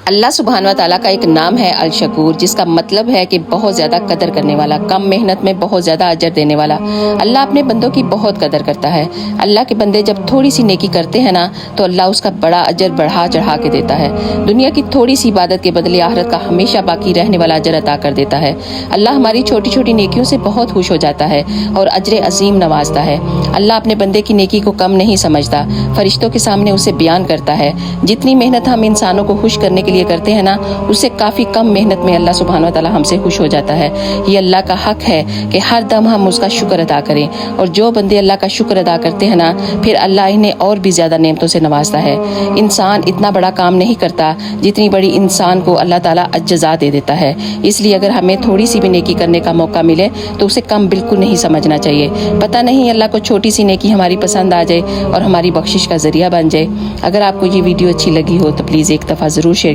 اللہ سبحانہ و تعالیٰ کا ایک نام ہے الشکور، جس کا مطلب ہے کہ بہت زیادہ قدر کرنے والا، کم محنت میں بہت زیادہ اجر دینے والا۔ اللہ اپنے بندوں کی بہت قدر کرتا ہے۔ اللہ کے بندے جب تھوڑی سی نیکی کرتے ہیں نا تو اللہ اس کا بڑا اجر بڑھا چڑھا کے دیتا ہے۔ دنیا کی تھوڑی سی عبادت کے بدلے آخرت کا ہمیشہ باقی رہنے والا اجر عطا کر دیتا ہے۔ اللہ ہماری چھوٹی چھوٹی نیکیوں سے بہت خوش ہو جاتا ہے اور اجر عظیم نوازتا ہے۔ اللہ اپنے بندے کی نیکی کو کم نہیں سمجھتا، فرشتوں کے سامنے اسے بیان کرتا ہے۔ جتنی محنت ہم انسانوں کو خوش کرنے کے لیے کرتے ہیں نا، اس سے کافی کم محنت میں اللہ سبحانہ و تعالیٰ ہم سے خوش ہو جاتا ہے۔ یہ اللہ کا حق ہے کہ ہر دم ہم اس کا شکر ادا کریں، اور جو بندے اللہ کا شکر ادا کرتے ہیں نا، پھر اللہ انہیں اور بھی زیادہ نعمتوں سے نوازتا ہے۔ انسان اتنا بڑا کام نہیں کرتا جتنی بڑی انسان کو اللہ تعالیٰ جزا دے دیتا ہے۔ اس لیے اگر ہمیں تھوڑی سی بھی نیکی کرنے کا موقع ملے تو اسے کم بالکل نہیں سمجھنا چاہیے۔ پتہ نہیں اللہ کو چھوٹی سی نیکی ہماری پسند آ جائے اور ہماری بخشش کا ذریعہ بن جائے۔ اگر آپ کو یہ ویڈیو اچھی لگی ہو تو پلیز ایک دفعہ ضرور شیئر